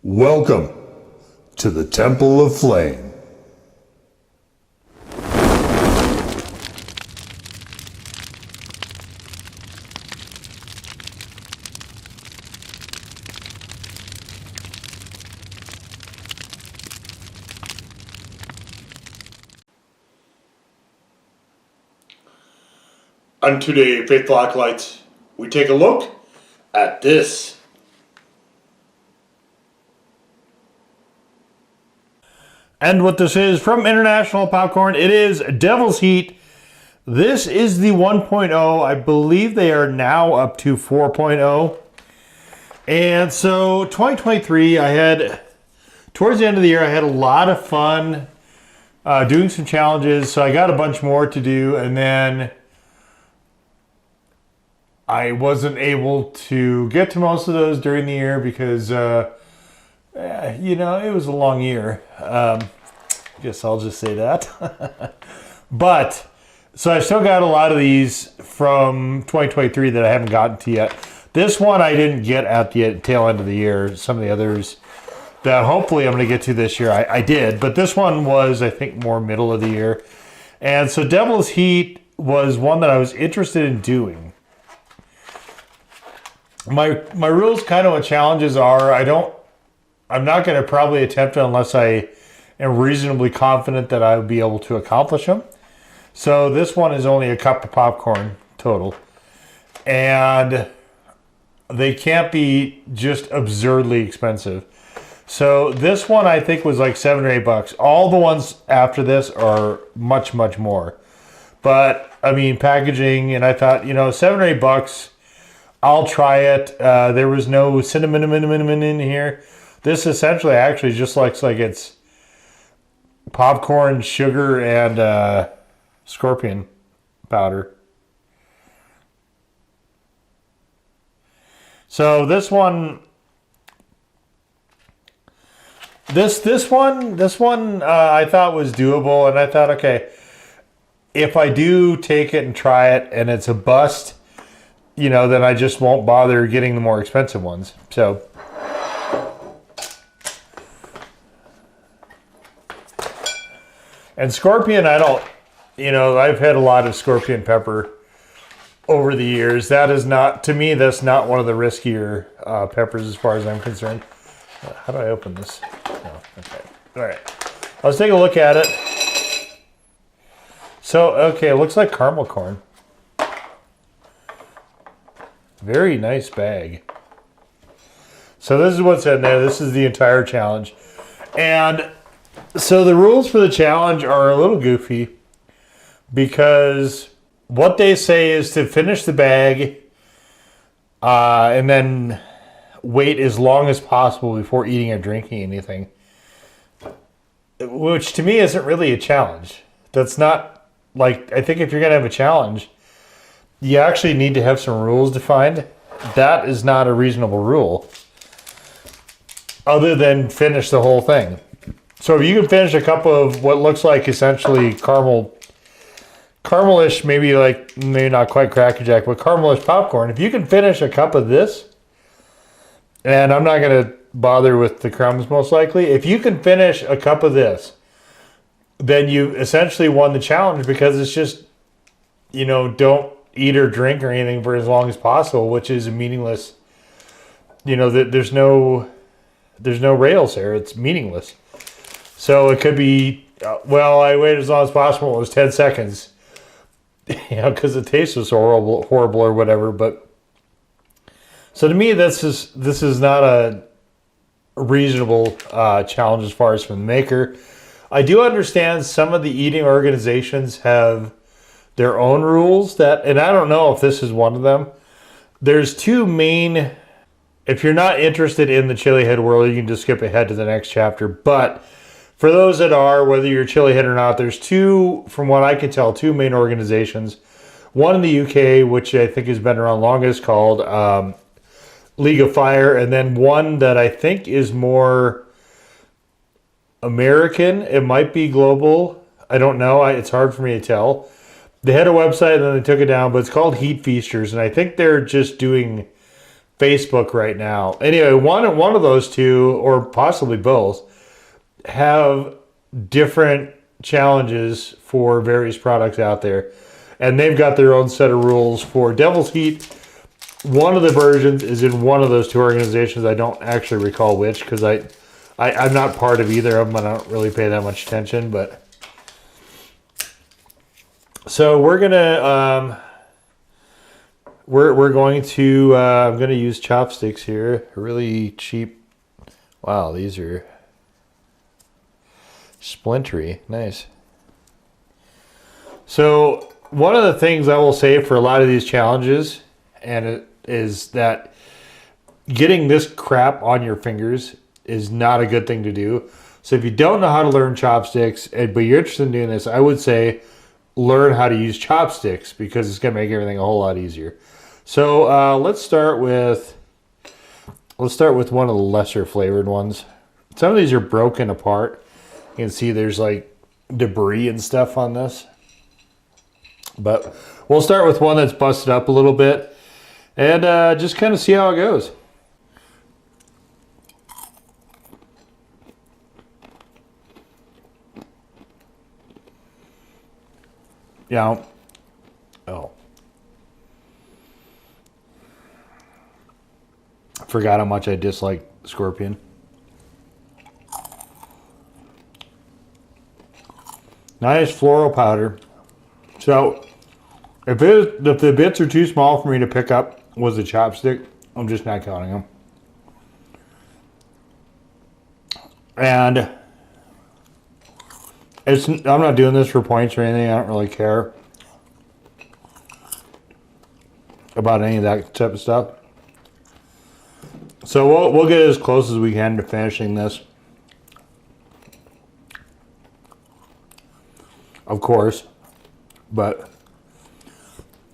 Welcome to the Temple of Flame. On today, Faithful Acolytes, we take a look at this. And what this is from International Popcorn, it is Devil's Heat. This is the 1.0. I believe they are now up to 4.0. And so 2023, towards the end of the year, I had a lot of fun doing some challenges. So I got a bunch more to do, and then I wasn't able to get to most of those during the year because, it was a long year. Guess I'll just say that. But, so I still got a lot of these from 2023 that I haven't gotten to yet. This one I didn't get at the tail end of the year. Some of the others that hopefully I'm going to get to this year, I did. But this one was, I think, more middle of the year. And so Devil's Heat was one that I was interested in doing. My rules, kind of what challenges are, I'm not going to probably attempt it unless I am reasonably confident that I would be able to accomplish them. So this one is only a cup of popcorn total. And they can't be just absurdly expensive. So this one I think was like $7 or $8. All the ones after this are much, much more. But, I mean, packaging, and I thought, $7 or $8, I'll try it. There was no cinnamon in here. This essentially actually just looks like it's popcorn, sugar, and scorpion powder. So this one, this one I thought was doable, and I thought, okay, if I do take it and try it, and it's a bust, then I just won't bother getting the more expensive ones. So, and scorpion, I've had a lot of scorpion pepper over the years. That is not, to me, that's not one of the riskier peppers as far as I'm concerned. How do I open this? Oh, okay. All right. Let's take a look at it. So, okay, it looks like caramel corn. Very nice bag. So this is what's in there. This is the entire challenge. And so the rules for the challenge are a little goofy because what they say is to finish the bag and then wait as long as possible before eating or drinking anything. Which to me isn't really a challenge. That's not, like, I think if you're going to have a challenge, you actually need to have some rules defined. That is not a reasonable rule. Other than finish the whole thing. So if you can finish a cup of what looks like essentially caramelish, maybe not quite Cracker Jack, but caramelish popcorn. If you can finish a cup of this, and I'm not going to bother with the crumbs most likely. If you can finish a cup of this, then you essentially won the challenge because it's just, don't eat or drink or anything for as long as possible, which is a meaningless, there's no rails there. It's meaningless. So it could be, I waited as long as possible. It was 10 seconds, because the taste was horrible or whatever. But so to me, this is not a reasonable challenge as far as from the maker. I do understand some of the eating organizations have their own rules and I don't know if this is one of them. There's two main, if you're not interested in the chili head world, you can just skip ahead to the next chapter. But for those that are, whether you're chili head or not, there's two, from what I can tell, two main organizations. One in the UK, which I think has been around longest, called League of Fire, and then one that I think is more American. It might be global. I don't know. It's hard for me to tell. They had a website and then they took it down, but it's called Heat Feasters, and I think they're just doing Facebook right now. Anyway, one of those two, or possibly both, have different challenges for various products out there. And they've got their own set of rules for Devil's Heat. One of the versions is in one of those two organizations. I don't actually recall which, because I'm not part of either of them. I don't really pay that much attention. But so we're gonna we're going to I'm gonna use chopsticks here. Really cheap. Wow, these are splintery. Nice. So one of the things I will say for a lot of these challenges, and it is that getting this crap on your fingers is not a good thing to do. So if you don't know how to learn chopsticks, but you're interested in doing this, I would say learn how to use chopsticks, because it's going to make everything a whole lot easier. So let's start with one of the lesser flavored ones. Some of these are broken apart. You can see there's like debris and stuff on this. But we'll start with one that's busted up a little bit and just kind of see how it goes. Yeah. Oh. I forgot how much I dislike Scorpion. Nice floral powder. So if the bits are too small for me to pick up with a chopstick, I'm just not counting them. And I'm not doing this for points or anything. I don't really care about any of that type of stuff. So we'll get as close as we can to finishing this. Of course. But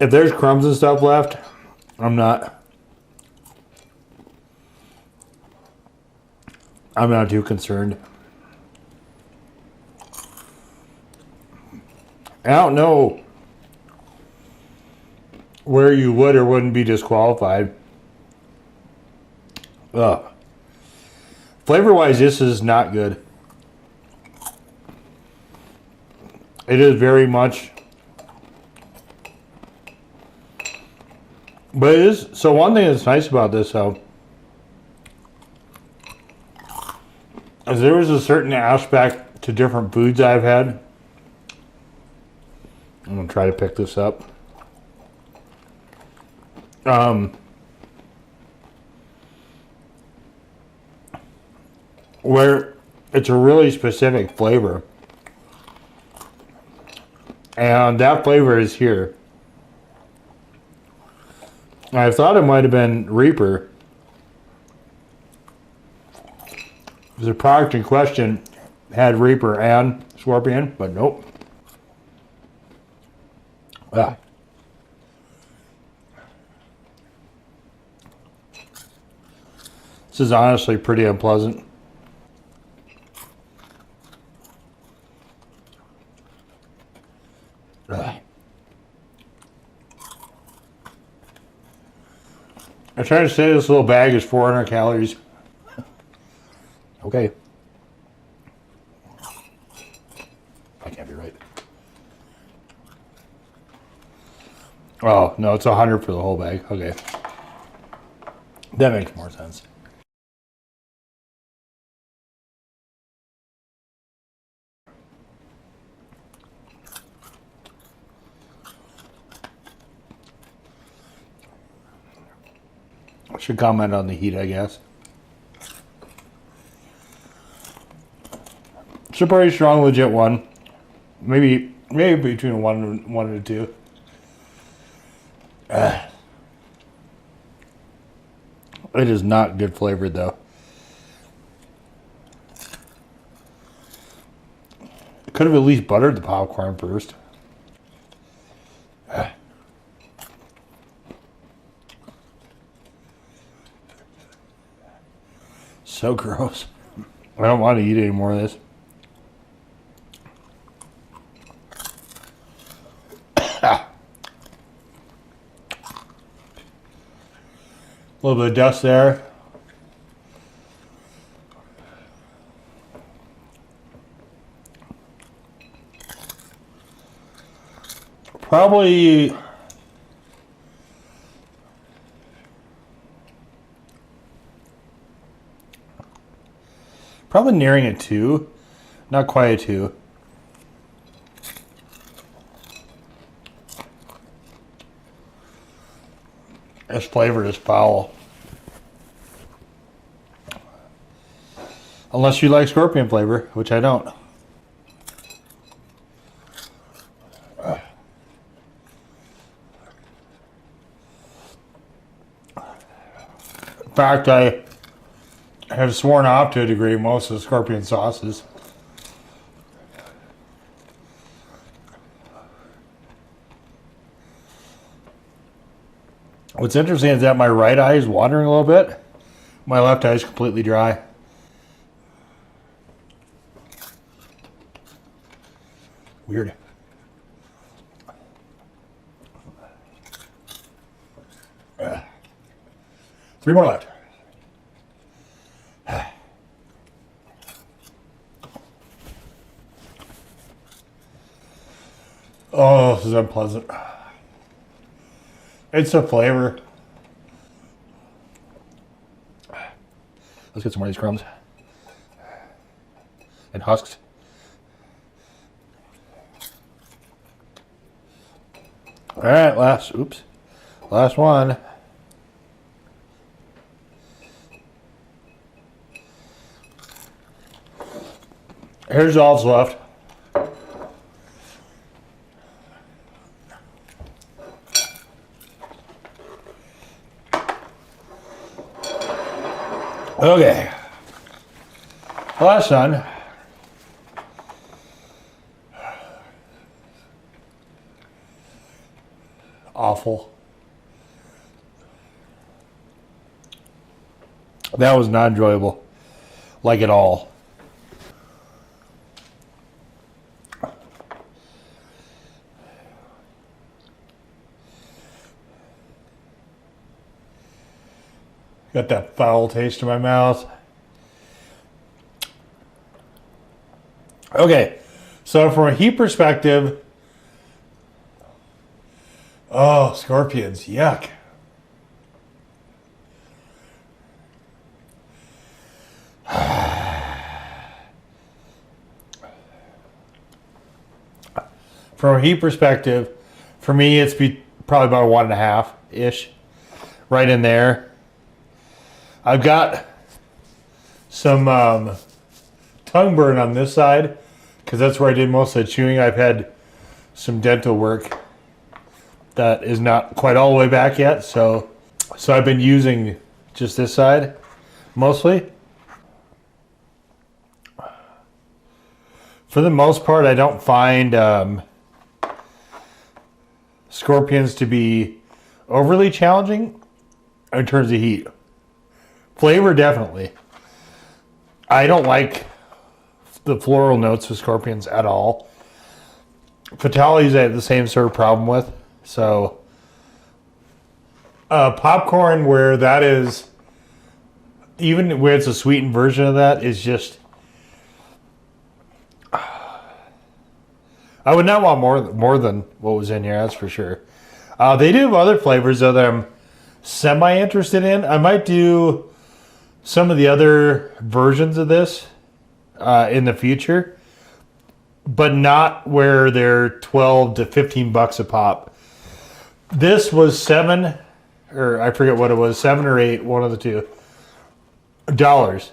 if there's crumbs and stuff left, I'm not too concerned. I don't know where you would or wouldn't be disqualified. Flavor-wise, this is not good. It is very much, but it is. So one thing that's nice about this, though, is there was a certain aspect to different foods I've had. I'm gonna try to pick this up. Where it's a really specific flavor. And that flavor is here. I thought it might have been Reaper. The product in question had Reaper and Scorpion, but nope. Ah. This is honestly pretty unpleasant. Ugh. I'm trying to say this little bag is 400 calories. Okay. That can't be right. Oh, no, it's 100 for the whole bag. Okay. That makes more sense. I should comment on the heat, I guess. It's a pretty strong, legit one. Maybe between a one and a two. It is not good flavored, though. Could have at least buttered the popcorn first. So gross. I don't want to eat any more of this. A little bit of dust there. Probably nearing a 2. Not quite a 2. This flavor is foul. Unless you like scorpion flavor, which I don't. In fact, I have sworn off to a degree most of the scorpion sauces. What's interesting is that my right eye is watering a little bit. My left eye is completely dry. Weird. Three more left. Oh, this is unpleasant. It's a flavor. Let's get some more of these crumbs. And husks. Alright, last one. Here's all that's left. Okay. Last one. Awful. That was not enjoyable. Like at all. Got that foul taste in my mouth. Okay, so from a heat perspective, oh, scorpions, yuck. From a heat perspective, for me, it's probably about a 1.5-ish, right in there. I've got some tongue burn on this side because that's where I did most of the chewing. I've had some dental work that is not quite all the way back yet, so I've been using just this side mostly. For the most part, I don't find scorpions to be overly challenging in terms of heat. Flavor, definitely. I don't like the floral notes of scorpions at all. Fatalities I have the same sort of problem with. So, popcorn, where that is, even where it's a sweetened version of that, is just, I would not want more than what was in here, that's for sure. They do have other flavors that I'm semi-interested in. I might do some of the other versions of this in the future, but not where they're 12 to 15 bucks a pop. This was $7, or I forget what it was, $7 or $8, one of the two, dollars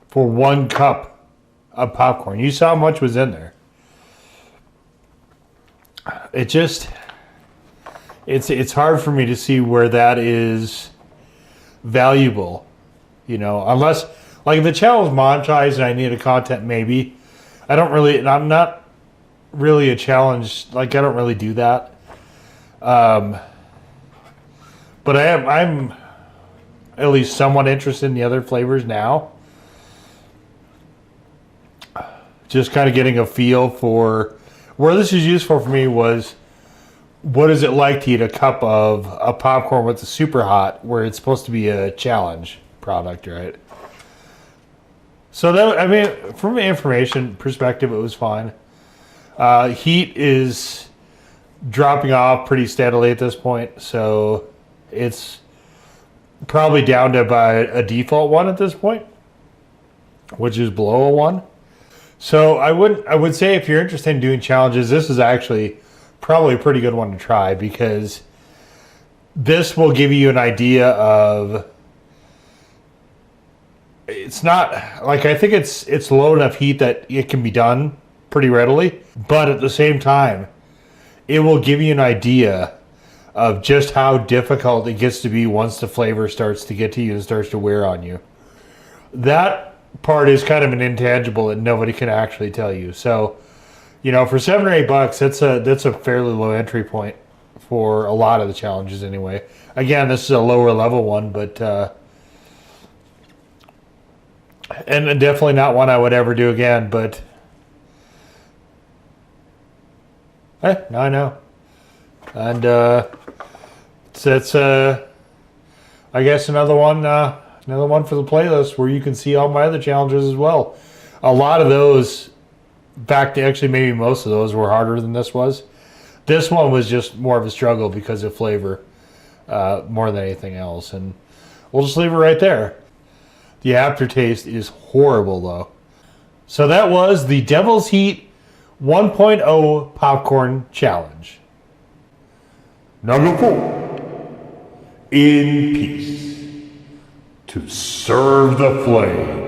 for 1 cup of popcorn. You saw how much was in there. It just, it's hard for me to see where that is valuable, you know, unless, like, if the channel is monetized and I need a content, maybe. I'm not really a challenge, like, I don't really do that. But I'm at least somewhat interested in the other flavors now. Just kind of getting a feel for where this is useful for me was what is it like to eat a cup of a popcorn with the super hot, where it's supposed to be a challenge product, right? So that, I mean, from an information perspective, it was fine. Heat is dropping off pretty steadily at this point, so it's probably down to about a default 1 at this point, which is below a 1. So I would say if you're interested in doing challenges, this is actually probably a pretty good one to try, because this will give you an idea of, it's not like, I think it's low enough heat that it can be done pretty readily, but at the same time it will give you an idea of just how difficult it gets to be once the flavor starts to get to you and starts to wear on you. That part is kind of an intangible that nobody can actually tell you. So, you know, for $7 or $8, that's a fairly low entry point for a lot of the challenges anyway. Again, this is a lower level one, but and definitely not one I would ever do again. But now I know, and it's I guess another one for the playlist where you can see all my other challenges as well. A lot of those, in fact, actually maybe most of those were harder than this was. This one was just more of a struggle because of flavor, more than anything else. And we'll just leave it right there. The aftertaste is horrible though. So that was the Devil's Heat 1.0 Popcorn Challenge. Number 4. In peace. To serve the flame.